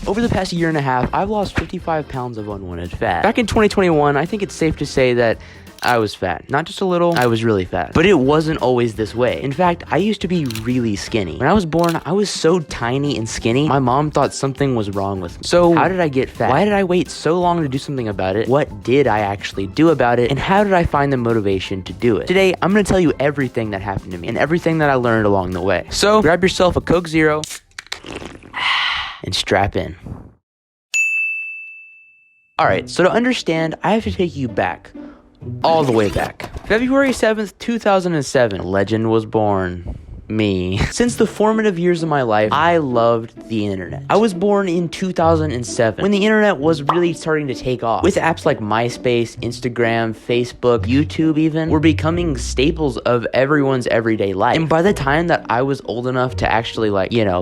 Over the past year and a half, I've lost 55 pounds of unwanted fat. Back in 2021, I think it's safe to say that I was fat. Not just a little, I was really fat. But it wasn't always this way. In fact, I used to be really skinny. When I was born, I was so tiny and skinny, my mom thought something was wrong with me. So how did I get fat? Why did I wait so long to do something about it? What did I actually do about it? And how did I find the motivation to do it? Today, I'm gonna tell you everything that happened to me and everything that I learned along the way. So grab yourself a Coke Zero and strap in. Alright, so to understand, I have to take you back. All the way back. February 7th, 2007, a legend was born. Me. Since the formative years of my life, I loved the internet. I was born in 2007, when the internet was really starting to take off. With apps like MySpace, Instagram, Facebook, YouTube even, were becoming staples of everyone's everyday life. And by the time that I was old enough to actually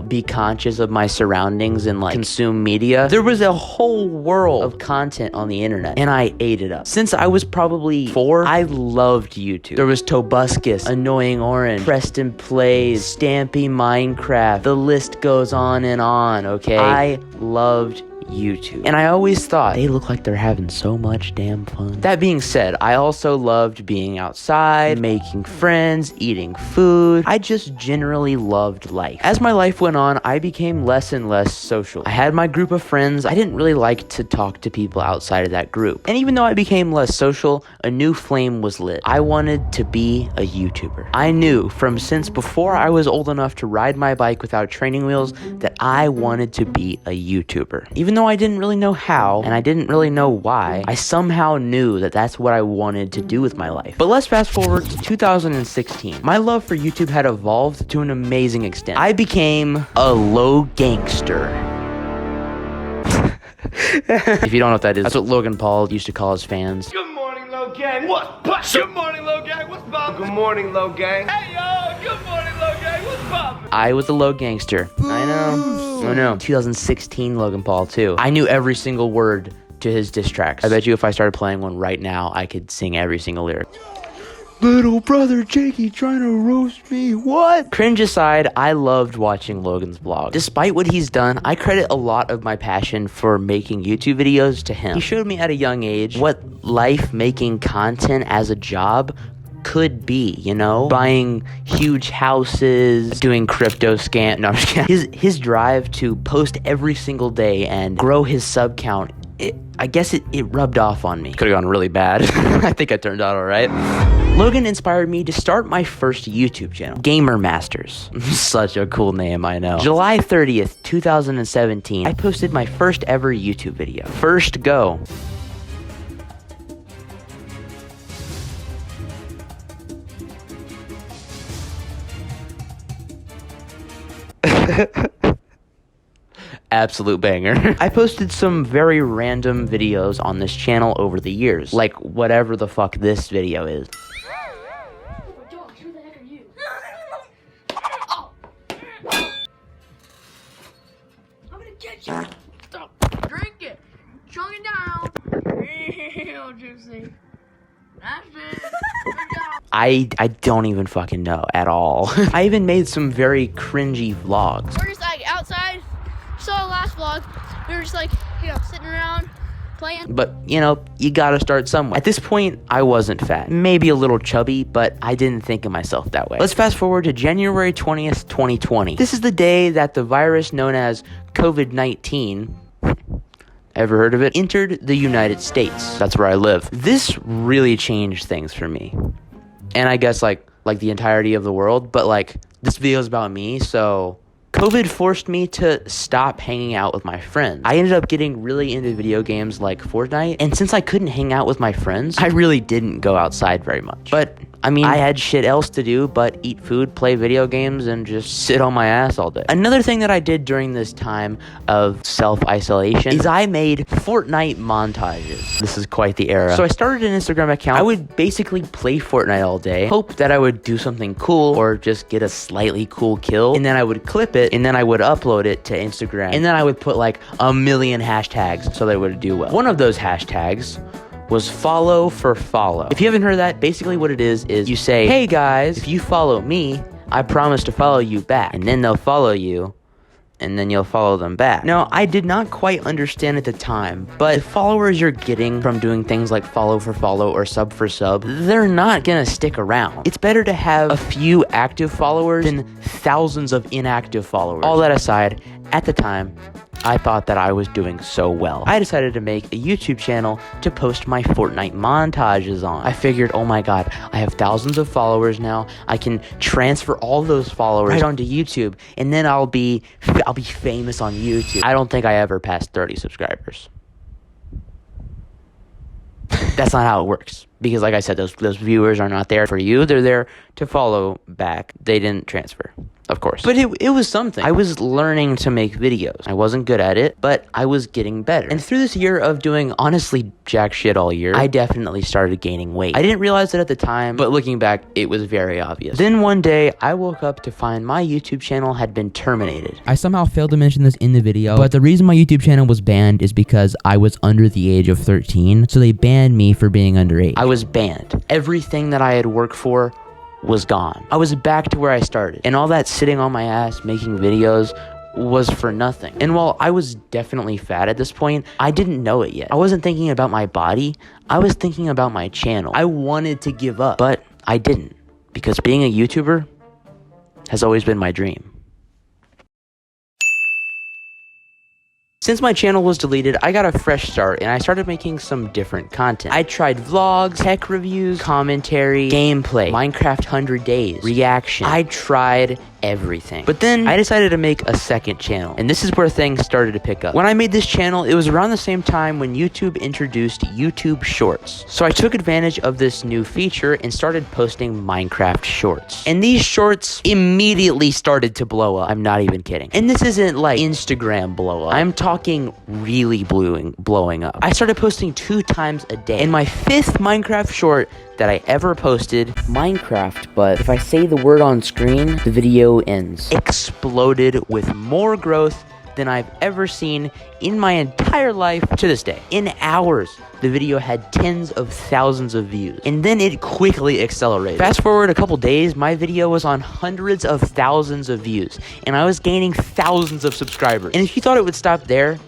be conscious of my surroundings and consume media, there was a whole world of content on the internet, and I ate it up. Since I was probably 4, I loved YouTube. There was Tobuscus, Annoying Orange, Preston Play, Stampy Minecraft, the list goes on and on, okay? I loved YouTube. And I always thought, they look like they're having so much damn fun. That being said, I also loved being outside, making friends, eating food. I just generally loved life. As my life went on, I became less and less social. I had my group of friends. I didn't really like to talk to people outside of that group. And even though I became less social, a new flame was lit. I wanted to be a YouTuber. I knew since before I was old enough to ride my bike without training wheels that I wanted to be a YouTuber. Even though I didn't really know how, and I didn't really know why, I somehow knew that that's what I wanted to do with my life. But let's fast forward to 2016. My love for YouTube had evolved to an amazing extent. I became a low gangster. If you don't know what that is, that's what Logan Paul used to call his fans. Good morning, low gang. What's poppin'? Good morning, low gang. What's poppin'? Good morning, low gang. Hey, yo. Good morning, low gang. What's poppin'? I was a low gangster. I know. 2016 Logan Paul too. I knew every single word to his diss tracks. I bet you if I started playing one right now, I could sing every single lyric. Little brother Jakey trying to roast me, what? Cringe aside, I loved watching Logan's vlog. Despite what he's done, I credit a lot of my passion for making YouTube videos to him. He showed me at a young age what life making content as a job could be, buying huge houses, doing crypto scam. No, I'm just kidding. His drive to post every single day and grow his sub count, I guess it rubbed off on me. Could have gone really bad. I think I turned out all right. Logan inspired me to start my first YouTube channel, Gamer Masters. Such a cool name, I know. July 30th, 2017, I posted my first ever YouTube video. First go. Absolute banger. I posted some very random videos on this channel over the years, like whatever the fuck this video is. Dog, who the heck are you? I'm gonna get you. Stop. Drink it. Chug it down. Real juicy. That's it. Good job. I don't even fucking know at all. I even made some very cringy vlogs. We're just outside. So last vlog, we were just sitting around playing. But, you gotta start somewhere. At this point, I wasn't fat. Maybe a little chubby, but I didn't think of myself that way. Let's fast forward to January 20th, 2020. This is the day that the virus known as COVID-19, ever heard of it, entered the United States. That's where I live. This really changed things for me. And I guess like the entirety of the world, but this video is about me, so COVID forced me to stop hanging out with my friends. I ended up getting really into video games like Fortnite, and since I couldn't hang out with my friends, I really didn't go outside very much. But I had shit else to do but eat food, play video games, and just sit on my ass all day. Another thing that I did during this time of self-isolation is I made Fortnite montages. This is quite the era. So I started an Instagram account. I would basically play Fortnite all day, hope that I would do something cool or just get a slightly cool kill, and then I would clip it, and then I would upload it to Instagram, and then I would put a million hashtags so that it would do well. One of those hashtags was follow for follow. If you haven't heard that, basically what it is you say, hey guys, if you follow me, I promise to follow you back. And then they'll follow you, and then you'll follow them back. Now, I did not quite understand at the time, but the followers you're getting from doing things like follow for follow or sub for sub, they're not gonna stick around. It's better to have a few active followers than thousands of inactive followers. All that aside, at the time, I thought that I was doing so well. I decided to make a YouTube channel to post my Fortnite montages on. I figured, oh my god, I have thousands of followers now. I can transfer all those followers right onto YouTube, and then I'll be famous on YouTube. I don't think I ever passed 30 subscribers. That's not how it works. Because like I said, those viewers are not there for you. They're there to follow back. They didn't transfer, of course. But it was something. I was learning to make videos. I wasn't good at it, but I was getting better. And through this year of doing honestly jack shit all year, I definitely started gaining weight. I didn't realize it at the time, but looking back, it was very obvious. Then one day, I woke up to find my YouTube channel had been terminated. I somehow failed to mention this in the video, but the reason my YouTube channel was banned is because I was under the age of 13, so they banned me for being underage. I was banned. Everything that I had worked for was gone. I was back to where I started, and all that sitting on my ass making videos was for nothing. And while I was definitely fat at this point, I didn't know it yet. I wasn't thinking about my body, I was thinking about my channel. I wanted to give up, but I didn't, because being a YouTuber has always been my dream. Since my channel was deleted, I got a fresh start and I started making some different content. I tried vlogs, tech reviews, commentary, gameplay, Minecraft 100 days, reaction. I tried everything. But then I decided to make a second channel, and this is where things started to pick up. When I made this channel, it was around the same time when YouTube introduced YouTube Shorts. So I took advantage of this new feature and started posting Minecraft shorts. And these shorts immediately started to blow up. I'm not even kidding. And this isn't like Instagram blow up. I'm talking really blowing up. I started posting 2 times a day. And my 5th Minecraft short that I ever posted, Minecraft, but if I say the word on screen, the video ends. Exploded with more growth than I've ever seen in my entire life to this day. In hours, the video had tens of thousands of views, and then it quickly accelerated. Fast forward a couple days, my video was on hundreds of thousands of views, and I was gaining thousands of subscribers. And if you thought it would stop there,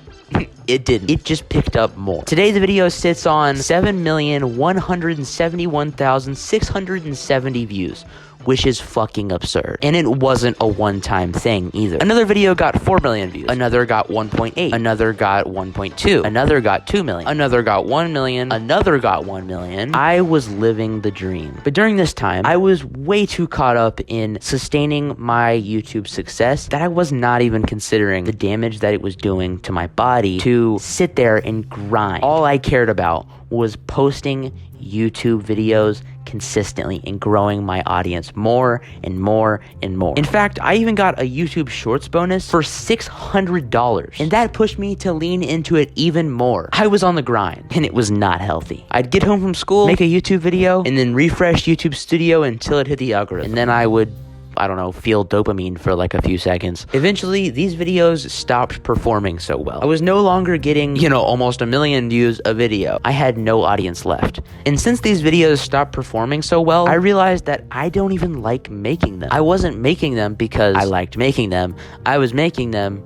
it didn't. It just picked up more. Today, the video sits on 7,171,670 views, which is fucking absurd. And it wasn't a one-time thing either. Another video got 4 million views. Another got 1.8. Another got 1.2. Another got 2 million. Another got 1 million. Another got 1 million. I was living the dream. But during this time, I was way too caught up in sustaining my YouTube success that I was not even considering the damage that it was doing to my body to sit there and grind. All I cared about was posting YouTube videos consistently and growing my audience more and more and more. In fact, I even got a YouTube Shorts bonus for $600, and that pushed me to lean into it even more. I was on the grind, and it was not healthy. I'd get home from school, make a YouTube video, and then refresh YouTube Studio until it hit the algorithm, and then I would, I don't know, feel dopamine for like a few seconds. Eventually, these videos stopped performing so well. I was no longer getting, almost 1 million views a video. I had no audience left. And since these videos stopped performing so well, I realized that I don't even like making them. I wasn't making them because I liked making them. I was making them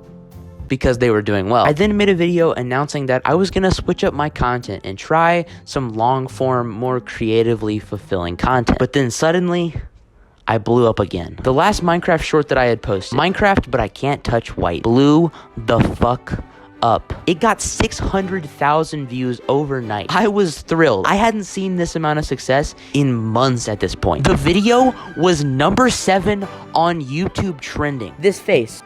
because they were doing well. I then made a video announcing that I was gonna switch up my content and try some long form, more creatively fulfilling content. But then suddenly, I blew up again. The last Minecraft short that I had posted, Minecraft but I Can't Touch White, blew the fuck up. It got 600,000 views overnight. I was thrilled. I hadn't seen this amount of success in months at this point. The video was number 7 on YouTube trending. This face.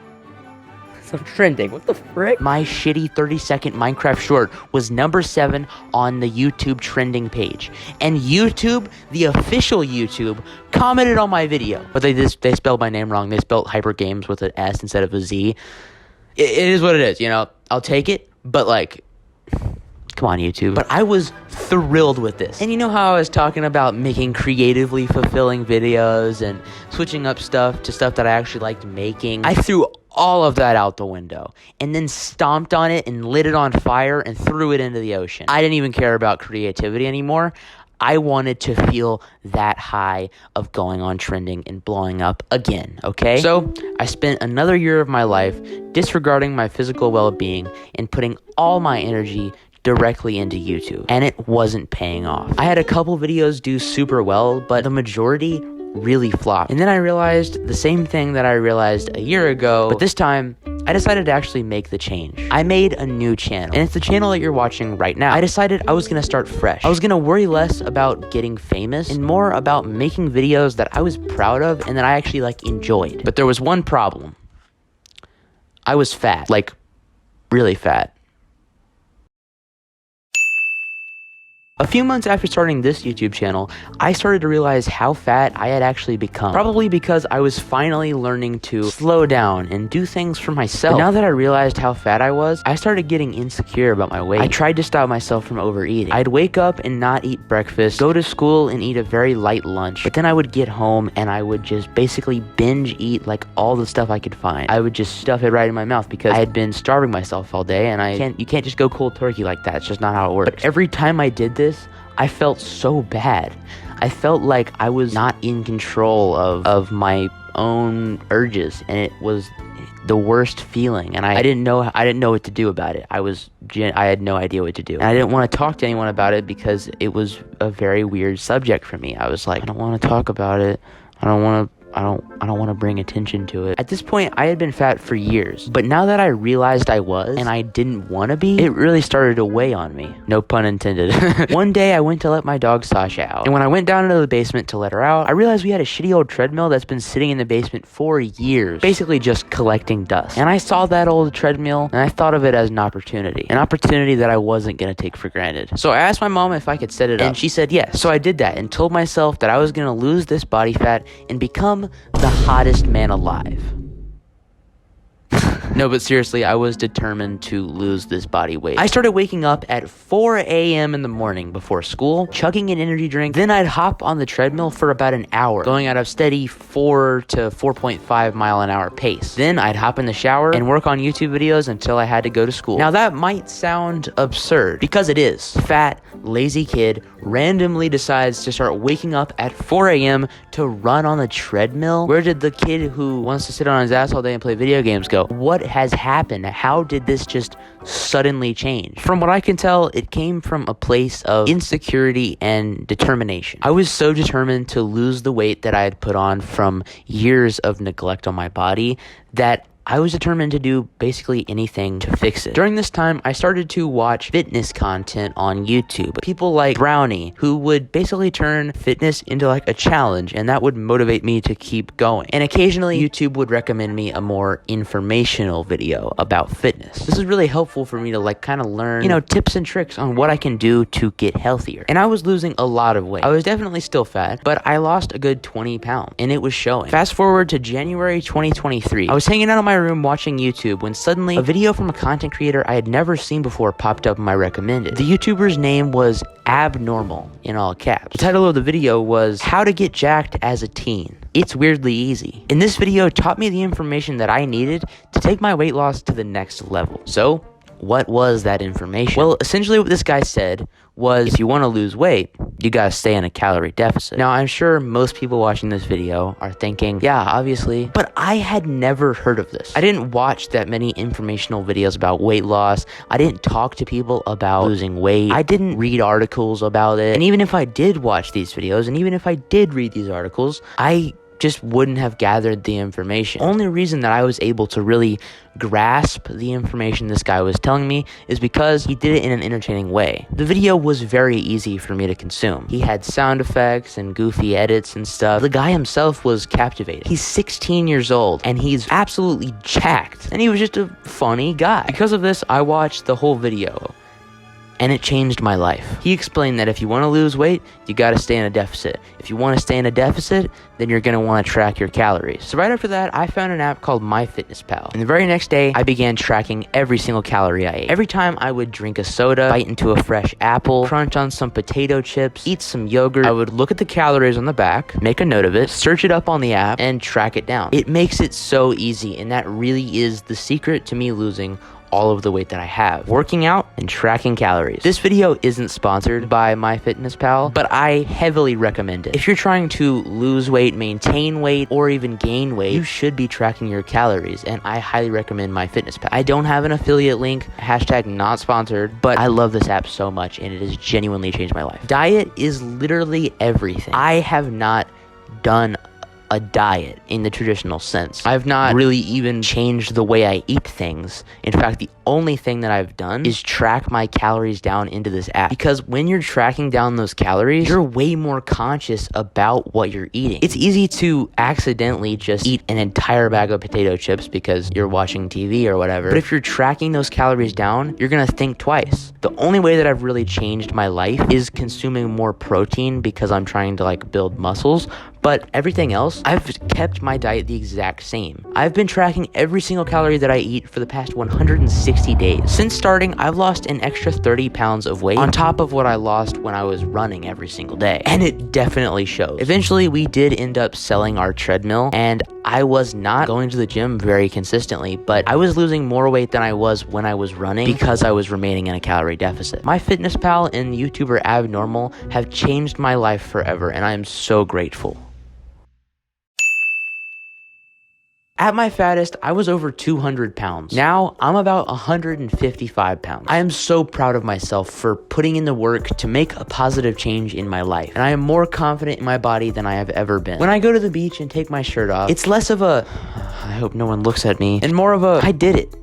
So trending. What the frick? My shitty 30-second Minecraft short was number 7 on the YouTube trending page. And YouTube, the official YouTube, commented on my video. But they spelled my name wrong. They spelled Hyper Games with an S instead of a Z. It is what it is, I'll take it, but come on, YouTube. But I was thrilled with this. And you know how I was talking about making creatively fulfilling videos and switching up stuff to stuff that I actually liked making? I threw all of that out the window and then stomped on it and lit it on fire and threw it into the ocean. I didn't even care about creativity anymore. I wanted to feel that high of going on trending and blowing up again, okay? So I spent another year of my life disregarding my physical well-being and putting all my energy directly into YouTube, and it wasn't paying off. I had a couple videos do super well, but the majority really flopped. And then I realized the same thing that I realized a year ago, but this time I decided to actually make the change. I made a new channel, and it's the channel that you're watching right now. I decided I was gonna start fresh. I was gonna worry less about getting famous and more about making videos that I was proud of and that I actually enjoyed. But there was one problem. I was fat, really fat. A few months after starting this YouTube channel, I started to realize how fat I had actually become. Probably because I was finally learning to slow down and do things for myself. But now that I realized how fat I was, I started getting insecure about my weight. I tried to stop myself from overeating. I'd wake up and not eat breakfast, go to school and eat a very light lunch, but then I would get home and I would just basically binge eat all the stuff I could find. I would just stuff it right in my mouth because I had been starving myself all day, and you can't just go cold turkey like that. It's just not how it works. But every time I did this, I felt so bad. I felt like I was not in control of my own urges, and it was the worst feeling, and I didn't know what to do about it. I had no idea what to do, and I didn't want to talk to anyone about it because it was a very weird subject for me. I was like, I don't want to talk about it. I don't want to bring attention to it. At this point, I had been fat for years, but now that I realized I was, and I didn't want to be, it really started to weigh on me. No pun intended. One day, I went to let my dog Sasha out, and when I went down into the basement to let her out, I realized we had a shitty old treadmill that's been sitting in the basement for years, basically just collecting dust. And I saw that old treadmill, and I thought of it as an opportunity that I wasn't gonna take for granted. So I asked my mom if I could set it up, and she said yes. So I did that, and told myself that I was gonna lose this body fat and become the hottest man alive. No, but seriously, I was determined to lose this body weight. I started waking up at 4 a.m. in the morning before school, chugging an energy drink. Then I'd hop on the treadmill for about an hour, going at a steady 4 to 4.5 mile an hour pace. Then I'd hop in the shower and work on YouTube videos until I had to go to school. Now that might sound absurd, because it is. Fat, lazy kid randomly decides to start waking up at 4 a.m. to run on the treadmill. Where did the kid who wants to sit on his ass all day and play video games go? What has happened? How did this just suddenly change? From what I can tell, it came from a place of insecurity and determination. I was so determined to lose the weight that I had put on from years of neglect on my body that I was determined to do basically anything to fix it. During this time, I started to watch fitness content on YouTube. People like Brownie, who would basically turn fitness into a challenge, and that would motivate me to keep going. And occasionally, YouTube would recommend me a more informational video about fitness. This is really helpful for me to kind of learn, tips and tricks on what I can do to get healthier. And I was losing a lot of weight. I was definitely still fat, but I lost a good 20 pounds, and it was showing. Fast forward to January 2023. I was hanging out on my room watching YouTube when suddenly a video from a content creator I had never seen before popped up in my recommended. The YouTuber's name was Abnormal in all caps. The title of the video was How to Get Jacked as a Teen. It's weirdly easy. And this video taught me the information that I needed to take my weight loss to the next level. So, what was that information? Well, essentially what this guy said was, if you want to lose weight, you gotta stay in a calorie deficit. Now, I'm sure most people watching this video are thinking, yeah, obviously, but I had never heard of this. I didn't watch that many informational videos about weight loss. I didn't talk to people about losing weight. I didn't read articles about it. And even if I did watch these videos, and even if I did read these articles, I just wouldn't have gathered the information. Only reason that I was able to really grasp the information this guy was telling me is because he did it in an entertaining way. The video was very easy for me to consume. He had sound effects and goofy edits and stuff. The guy himself was captivating. He's 16 years old and he's absolutely jacked. And he was just a funny guy. Because of this, I watched the whole video, and it changed my life. He explained that if you want to lose weight, you gotta stay in a deficit. If you want to stay in a deficit, then you're gonna want to track your calories. So right after that, I found an app called MyFitnessPal. And the very next day, I began tracking every single calorie I ate. Every time I would drink a soda, bite into a fresh apple, crunch on some potato chips, eat some yogurt, I would look at the calories on the back, make a note of it, search it up on the app, and track it down. It makes it so easy, and that really is the secret to me losing all of the weight that I have. Working out and tracking calories. This video isn't sponsored by MyFitnessPal, but I heavily recommend it. If you're trying to lose weight, maintain weight, or even gain weight, you should be tracking your calories, and I highly recommend MyFitnessPal. I don't have an affiliate link, hashtag not sponsored, but I love this app so much, and it has genuinely changed my life. Diet is literally everything. I have not done a diet in the traditional sense. I've not really even changed the way I eat things. In fact, the only thing that I've done is track my calories down into this app. Because when you're tracking down those calories, you're way more conscious about what you're eating. It's easy to accidentally just eat an entire bag of potato chips because you're watching TV or whatever. But if you're tracking those calories down, you're gonna think twice. The only way that I've really changed my life is consuming more protein because I'm trying to like build muscles. But everything else, I've kept my diet the exact same. I've been tracking every single calorie that I eat for the past 160 days. Since starting, I've lost an extra 30 pounds of weight on top of what I lost when I was running every single day. And it definitely shows. Eventually, we did end up selling our treadmill, and I was not going to the gym very consistently, but I was losing more weight than I was when I was running because I was remaining in a calorie deficit. MyFitnessPal and YouTuber Abnormal have changed my life forever, and I am so grateful. At my fattest, I was over 200 pounds. Now, I'm about 155 pounds. I am so proud of myself for putting in the work to make a positive change in my life. And I am more confident in my body than I have ever been. When I go to the beach and take my shirt off, it's less of a, I hope no one looks at me, and more of a, I did it.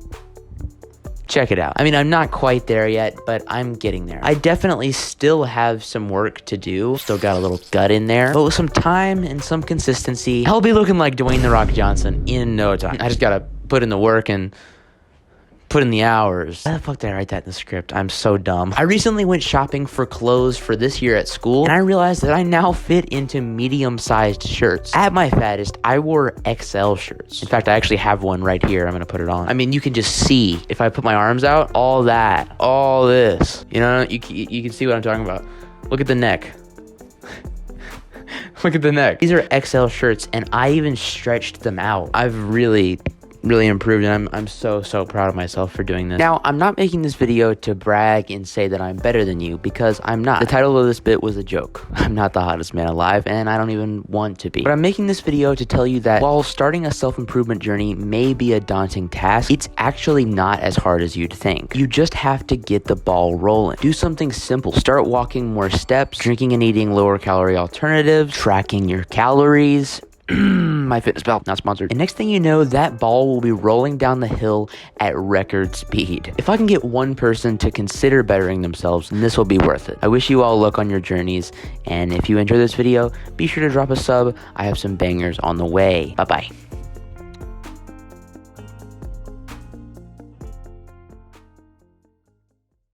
Check it out. I mean, I'm not quite there yet, but I'm getting there. I definitely still have some work to do. Still got a little gut in there. But with some time and some consistency, I'll be looking like Dwayne "The Rock" Johnson in no time. I just gotta put in the work and put in the hours. Why the fuck did I write that in the script? I'm so dumb. I recently went shopping for clothes for this year at school, and I realized that I now fit into medium-sized shirts. At my fattest, I wore XL shirts. In fact, I actually have one right here. I'm gonna put it on. I mean, you can just see, if I put my arms out, all that, all this. You know, you can see what I'm talking about. Look at the neck. Look at the neck. These are XL shirts, and I even stretched them out. I've really improved, and I'm so proud of myself for doing this. Now, I'm not making this video to brag and say that I'm better than you, because I'm not. The title of this bit was a joke. I'm not the hottest man alive, and I don't even want to be. But I'm making this video to tell you that while starting a self-improvement journey may be a daunting task, it's actually not as hard as you'd think. You just have to get the ball rolling. Do something simple. Start walking more steps, drinking and eating lower calorie alternatives, tracking your calories. MyFitnessPal, not sponsored. And next thing you know, that ball will be rolling down the hill at record speed. If I can get one person to consider bettering themselves, then this will be worth it. I wish you all luck on your journeys, and if you enjoy this video, be sure to drop a sub. I have some bangers on the way. Bye-bye.